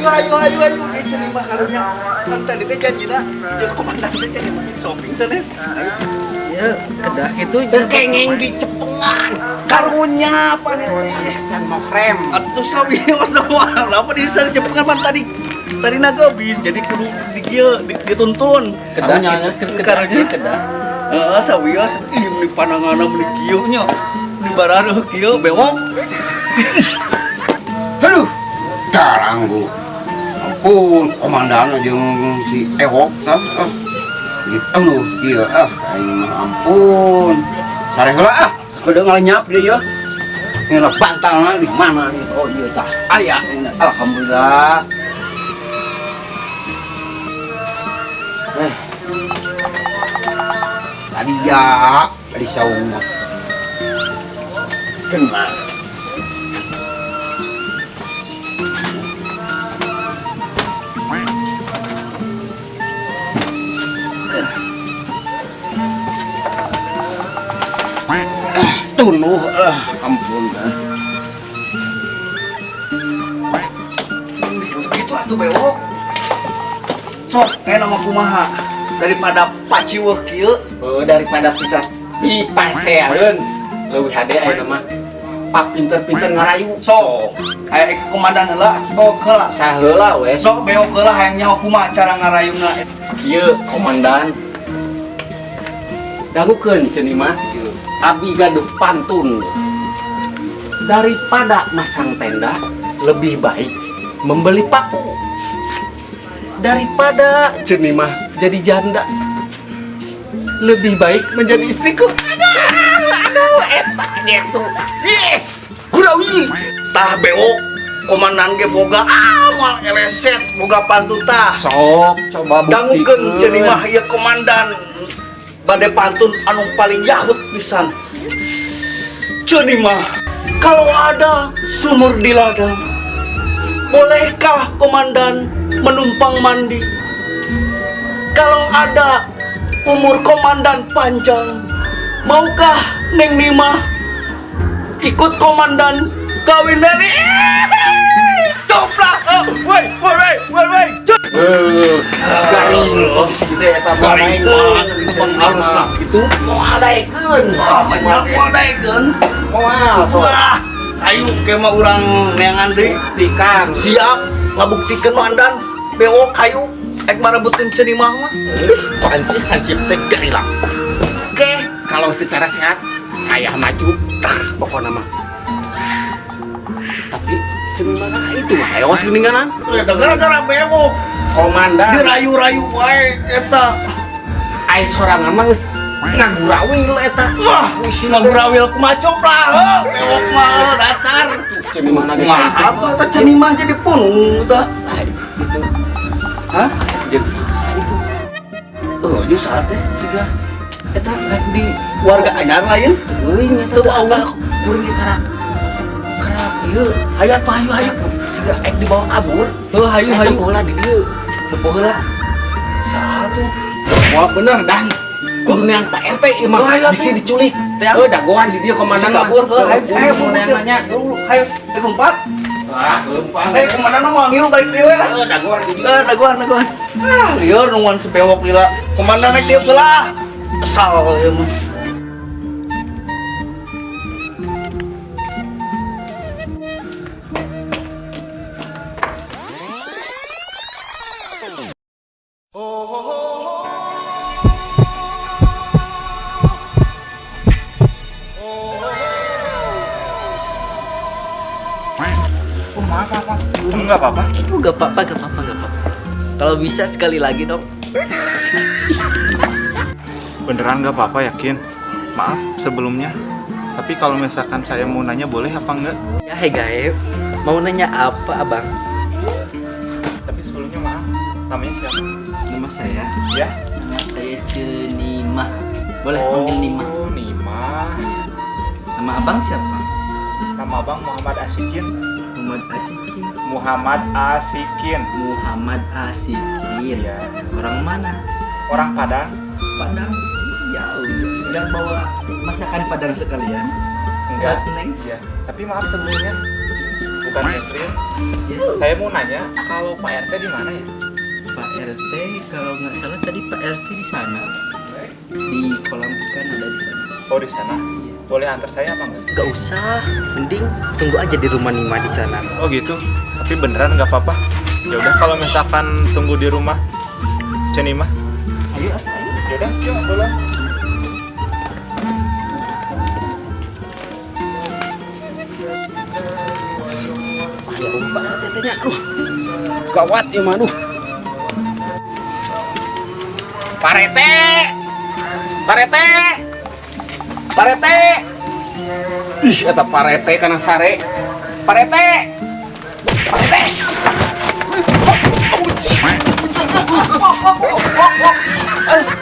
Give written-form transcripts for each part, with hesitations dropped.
Ayo, cenah mah karunya. Kan tadi teh janjina jeung komandan teh cenah mah shopping sanes. Ya, kedah itu Kengeng di cepengan. Karunya panitia. Can mau krem. Atuh sawios doang. Apa di sana cepengan pan tadi naga bis jadi kudu di kieu dituntun. Kedah Karunya kedah. Heeh, sawios ih di pandanganna di kieu nya. Di barareuh kieu bewok. Aduh, taranggu. Ampun, komandan jeung si Ewok tah. Gitu ieu aing mah ampun. Sare heula kudu ngalenyap deui ya. Ngela bantalna di mana nih? Oh ieu tah. Aya alhamdulillah. Tadi saung mah. Kenal. Tunuh, ampun dah. Itu atuh bewok. Sok nama kumaha daripada paciweuh kieu. Daripada pisah dipaseareun leuwih hade aya mah pak pinter-pinter ngarayu. Sok aya komandan heula bawa heula. Saheula we. Sok beok heula hayang nyaho kumaha cara ngarayuna. Kieu komandan. Dagukeun cenah mah. Abi gaduh pantun. Daripada masang tenda, lebih baik membeli paku. Daripada cenah mah jadi janda, lebih baik menjadi istriku. Aduh, eta gitu. Yes, kurawil. Tah beok komandan ge boga amal eleset boga pantun tah. Sok, coba Dangukeun cenah mah ieu komandan bade pantun anu paling yahut pisan. Cenah mah kalau ada sumur di ladang, bolehkah komandan menumpang mandi? Kalau ada umur komandan panjang, maukah Neng Nima ikut komandan kawin dari? Coplah, woi, garing gitu ya garing mas, itu harus lah gitu. Mau adaikeun. Adaikeun. Moal Wah, ayo kema urang neangan deui. tikang. Siap ngabuktikeun mandan bewok hayu ek marebutin cenah mah. hansip teh garilang. Oke, kalau secara sehat saya maju. Pokoknya mah. Tapi cenah mah itu mah eos geuninganan. Gara-gara bewok Komandan dirayu-rayu wae eta. ai sorangan mah geus ngagurawil eta. Wah, wis ngagurawil kumaha coplah, bewok mah dasar. Cenah mah Kumaha atuh eta cenah mah jadi punung tah. Itu. Hah? Jeung saha itu? Jeung saha teh? Siga eta rek di Warga anyar lain. teuing eta apa kuring karak ieu Hayu atuh hayu. siga ek dibawa kabur. Hayu. Bola di dieu. Tepoh heula. Saha tuh? Wah bener dan kudu neang Pak RT ieu mah Hayu atuh. bisi diculik. Teh Dagoan si dia komandan mah. kabur. Ayo nanya. Hayu, tempat. Wah, leumpang. Komandan mah ngilu balik deui we. Dagoan di dia. Dagoan. Lieur nungguan sepewok lila. Komandan naik dieu heula. Kesal ieu mah. Enggak apa-apa. Enggak apa-apa. Kalau bisa sekali lagi dong. Beneran nggak apa-apa, yakin? Maaf sebelumnya. Tapi kalau misalkan saya mau nanya boleh apa enggak? Ya hei Gaib, mau nanya apa abang? Tapi sebelumnya maaf, namanya siapa? Nama saya? Ya? Nama saya Cenimah. Boleh panggil Nimah? Oh, Nimah. Iya. Nama abang siapa? Nama abang Muhammad Asikin. Muhammad Asikin. Muhammad Asikin. Iya. Orang mana? Orang Padang. Padang. Jauh. Nggak bawa masakan Padang sekalian? Enggak. Buat Neng? Iya. Tapi maaf sebelumnya. Bukan Catherine. Saya mau nanya, kalau Pak RT di mana ya? Pak RT kalau nggak salah tadi Pak RT di sana. Di kolam ikan ada di sana. Oh di sana. Boleh antar saya apa enggak? Gak usah, mending tunggu aja di rumah Nima di sana. Oh gitu. Tapi beneran nggak apa-apa. Ya udah kalau misalkan tunggu di rumah Cenima. Ayo. Ya udah, yuk pulang. Pak RT tanya, aduh, gawat ya mah, aduh. Pak RT, Pak RT, Pak RT. Ih, kata Pak RT kana sare. Pak RT, Pak RT.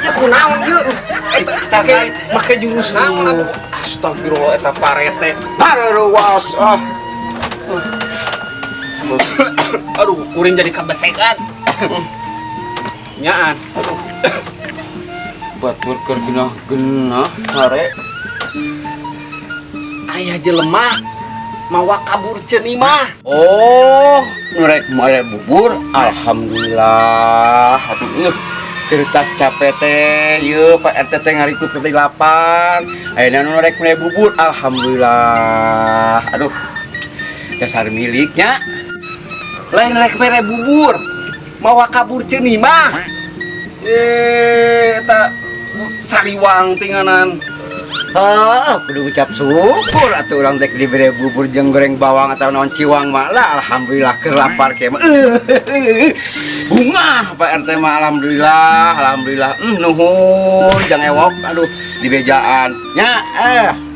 Ya kunaon ieu? Eta make jurus naon atuh? Astagfirullah eta Pak RT. Parawas ah. Aduh, kuring jadi kebesekan. Nyaan. Aduh. Batur keur genah-genah sare. Aya jelema mawa kabur cenimah. Oh, nurek mare bubur. Alhamdulillah. Aduh, kertas capek teh. Yeuh, Pak RT teh ngarikut ke 8. Ayeuna nurek mare bubur. Alhamdulillah. Aduh. Dasar miliknya. Lain rek mere bubur. Mawa kabur cenimah. Tak sariwang tinganan. Kudu ucap syukur atuh urang teh dibere bubur jeung goreng bawang atau naon ciwang mah lah alhamdulillah keur lapar ke mah. Bunga Pak RT mah alhamdulillah nuhun jang ewok aduh di bejaan nya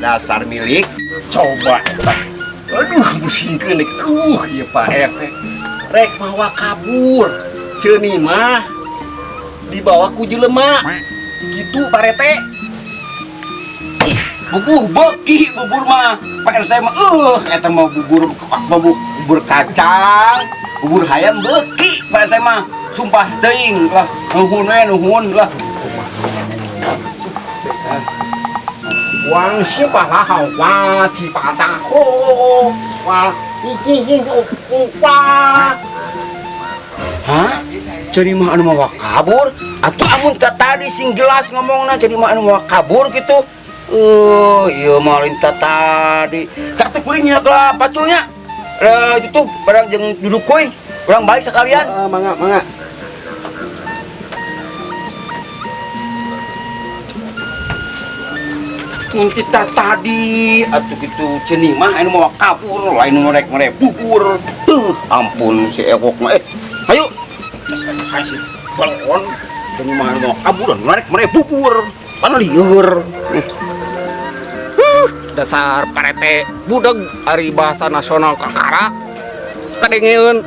dasar milik coba eta. Aduh pusingkeun dek. Ieu Pak RT rek mawa kabur cenimah dibawa ku jelema gitu Pak RT. Bubur beki bubur mah Pak RT mah eta mah bubur kacang bubur hayam beki Pak RT mah sumpah teuing lah nuhun lah wang siapa lah wah ci patah wah hihi wah hah jadi mah anu mawa kabur atuh amun tadi sing jelas ngomongna jadi mah anu mawa kabur gitu. Iya malinta tadi. Kak teh kuring nya ka pacunya. Itu barang jeung duduk koy. Urang balik sekalian. Mangga. Cita tadi atuh kitu cenih mah anu mawa kabur lain merek bubur. Ampun si ewok mah ayo. Kasih balon cenih mah anu mawa kabur merek bubur. Pana lieur. Dasar Pak RT budeg ari bahasa nasional kakara kadengeun.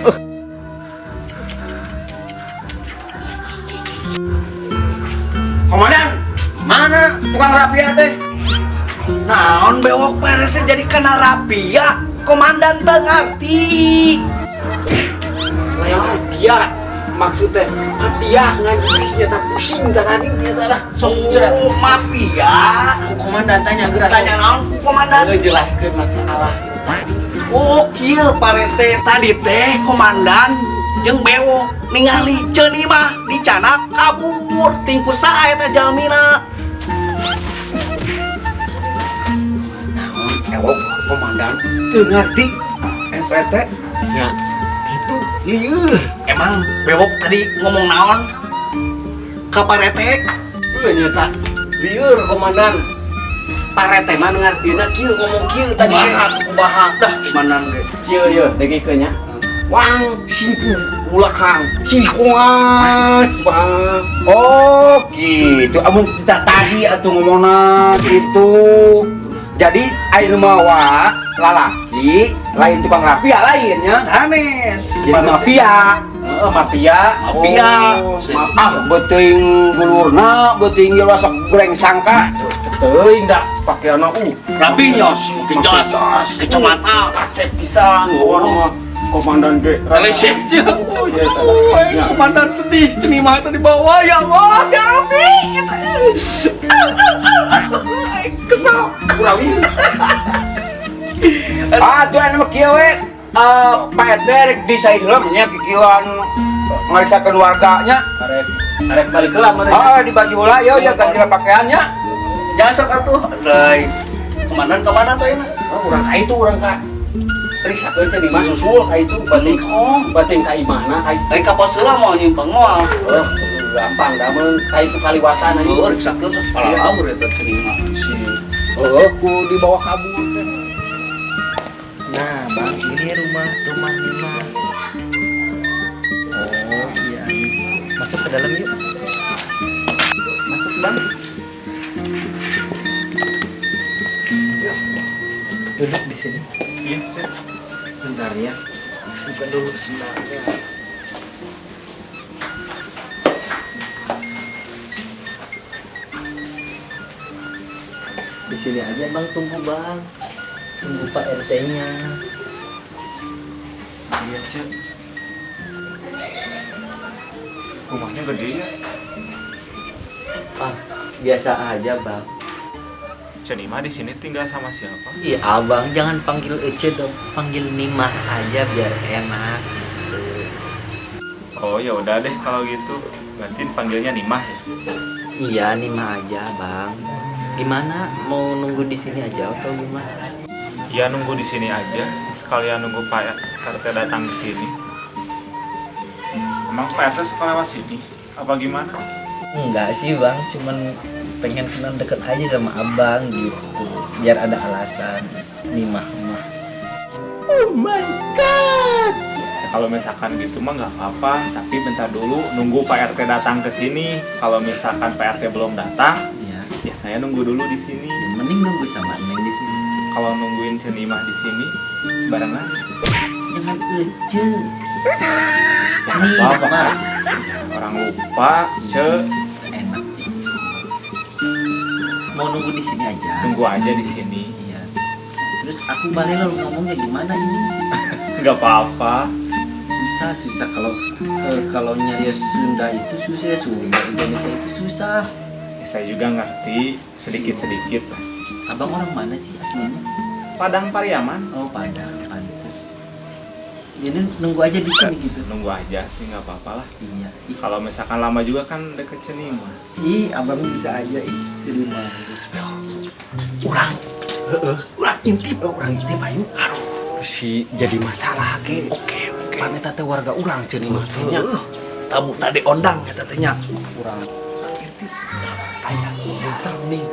Komandan, mana tukang rapia teh? Naon bewok beres jadi kena rapia. Komandan teu ngarti. Lain dia maksudnya mafia ngaji tak pusing tadi dah sok cerah Mafia. komandan tanya gerak Tanya naon ku komandan? ngejelaskeun masalah itu tadi. Oh kieu parete tadi teh komandan jeung bewok ningali ceuni mah dicana kabur tingku saha eta jalmina. Naon ewok komandan Teu ngarti SRT. ya gitu lieur Emang bewok tadi ngomong naon? Ka parete? nyata lieur komandan parete mah ngartina kieu ngomong kieu tadi Kumaha dah komandan ge. kieu degikeun nya wang sipu ulahang cihwa oh gitu amun cerita tadi atuh ngomongna itu jadi aya mawa lalaki lain tukang rapia lainnya Sanes. jadi mafia beuting gulurna beuting rasa goreng sangka teuing da pakeana Rapi nyos, mungkin jelas. Kecamatan. kasep pisan orang komandan ge Telesetnya. oh iya Komandan sedih, ceuni mah tadi bawa ya Allah, ya Rabbi. Kesel. kurawi tuh anu mah kieu we Pak RT rek desain heula nya kikieuan ngariksakeun warganya. Arek balik heula meureun. Di baju heula yo ya ganti pakaiannya. Jangan sok atuh. Dari komandan tuh ini. Urang ka itu urang ka. Riksakeun cenah di mah susul ka itu bating ka imana ka. Ka pos heula mau nyimpang moal. Gampang da mun ka itu kaliwatan anjing. Heuh riksakeun pala laur eta terima. Ku di bawah kabur teh. Nah, Bang, ini rumahnya mah. Oh, iya. Masuk ke dalam yuk. Masuk, Bang. Yuk. Duduk di sini. Iya, Cek. Bentar ya. Buka dulu senarnya. Di sini aja Bang, tunggu Bang. Tunggu Pak RT-nya. Iya, Cek. Rumahnya gede ya. Ah, biasa aja Bang. Cenima di sini tinggal sama siapa? Iya Abang, jangan panggil Ece dong. Panggil Nimah aja biar enak. Oh ya udah deh kalau gitu. Berarti panggilnya Nimah ya. Iya, Nimah aja Bang. Gimana? Mau nunggu di sini aja atau gimana? Ya nunggu di sini aja. Sekalian nunggu Pak RT datang ke sini. Emang Pak RT suka lewat sini? Apa gimana? Enggak sih Bang, cuman pengen kenal deket aja sama Abang gitu. Biar ada alasan. Nimah. Oh my god. Ya, kalau misalkan gitu mah nggak apa-apa. Tapi bentar dulu nunggu Pak RT datang ke sini. Kalau misalkan Pak RT belum datang, ya saya nunggu dulu di sini. Mending nunggu sama Neng di sini. Kalau nungguin Cenimah di sini barengan. Jangan Ece. Apa kan? Orang lupa, Enak. Mau nunggu di sini aja. tunggu aja di sini. Iya. Terus aku balik lalu ngomongnya gimana ini? Nggak apa-apa. Susah kalau nyari Sunda itu susah ya, Sunda Indonesia itu susah. Ya, saya juga ngerti sedikit-sedikit lah. Abang orang mana sih aslinya? Padang Pariaman. Oh Padang, pantes. Jadi nunggu aja di sini gitu. Nunggu aja sih nggak apa-apa lah. Iya. Kalau misalkan lama juga kan deket Cenimah. Abang bisa aja di rumah. Urang intip ayo. Aduh, si jadi masalah ke. Oke. Pamit teh warga urang cenah mah teh nya. Tamu tadi ondang eta teh nya. Urang Intip. aya bentar nih.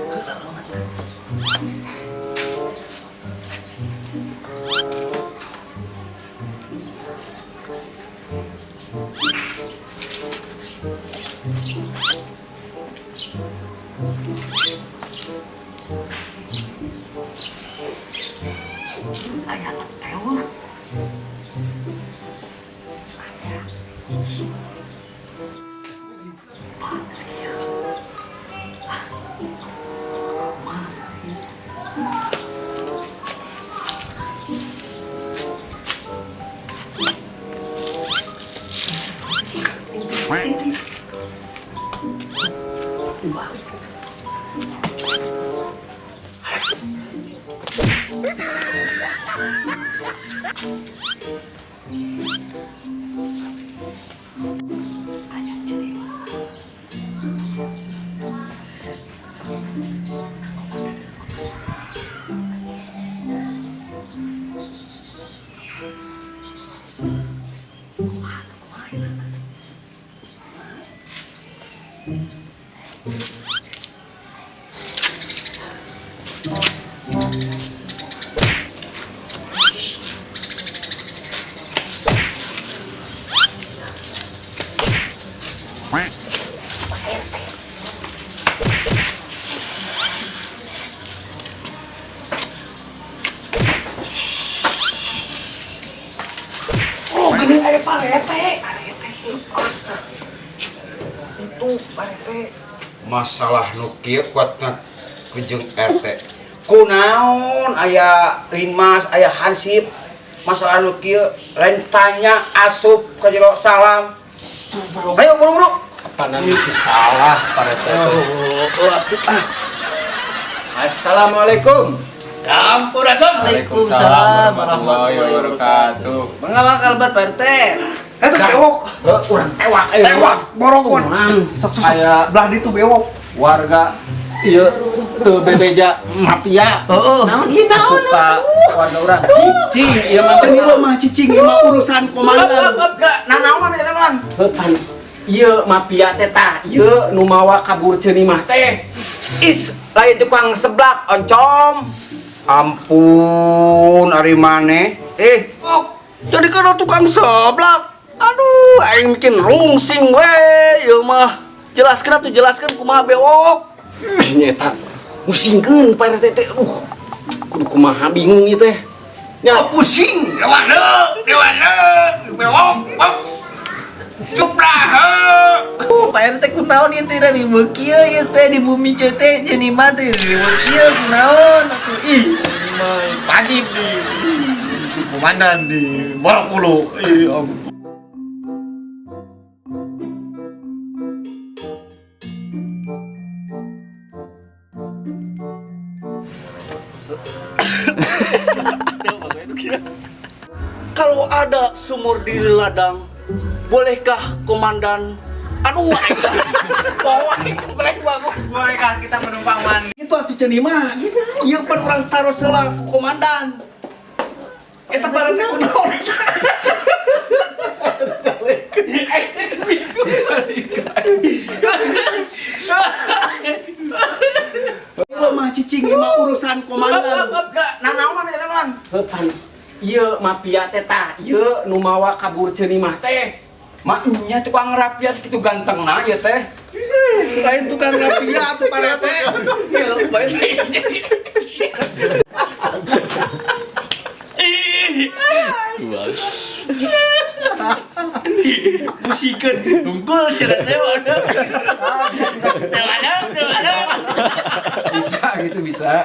Oh, gini ada parete. Itu parete. Masalah nu kieu kuatna kujung RT. Kunaon aya Limas, aya Hansip. Masalah nu kieu lain tanya asup ka jero salam. Ayo buru-buru. Apa nanti si salah Pak RT? Assalamualaikum. Sampurasun. Waalaikumsalam warahmatullahi wabarakatuh. Mangga kalbat Pak RT. Eta bewok. Urang tewak. Tewak borogon. Sok Aya belah ditu bewok. warga ieu teu bebeja mafia. Naon ieu naon? Suka warga urang cicing ieu mah Cing ieu mah cicing ieu mah urusan komandan. Nanaon eta naon? Pan ieu mafia teh tah ieu nu mawa kabur ceuni mah teh. Is, lain tukang seblak oncom. Ampun, ari maneh. Jadi kana tukang seblak. Aduh, aing bikin rungsing we, ieu mah. Jelaskeun kumaha bewok. Nyeta pusingkeun Pak RT teh. Kudu kumaha bingung ieu teh. Nya Pusing, dewana, bewok. Suplah. Pak RT kunaon ieu teh di beuki ieu teh di bumi ceuk teh jeuni mah teh di beuki kunaon atuh ih wajib di komandan di Borokulu. Kalau ada sumur di ladang, bolehkah komandan? Aduh, Bolehkah kita menumpang mandi? itu atuh cenah mah. Ieu pan urang taruh seula ku komandan. Eta barang teh kunaon? Ieu mah cicing ieu mah urusan komandan. nanaon eta naon? Pan ieu mafia teh tah ieu nu mawa kabur ceuni mah teh. Mak nya tukang rapia segitu gantengna ieu teh. Lain tukang rapia atuh parete. Pusikeun unggul sia teh. Bisa gitu bisa.